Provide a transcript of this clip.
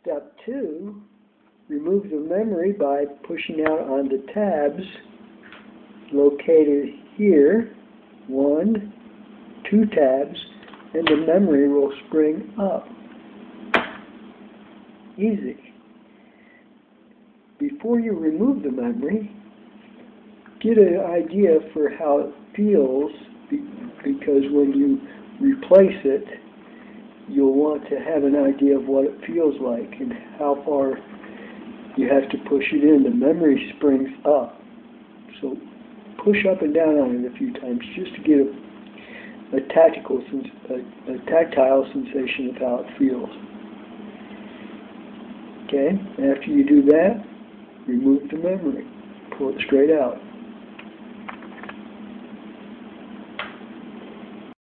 Step 2, remove the memory by pushing out on the tabs located here, 1, 2 tabs, and the memory will spring up. Easy. Before you remove the memory, get an idea for how it feels, because when you replace it, you'll want to have an idea of what it feels like and how far you have to push it in. The memory springs up, so push up and down on it a few times just to get a tactile sensation of how it feels. Okay, after you do that, remove the memory, pull it straight out.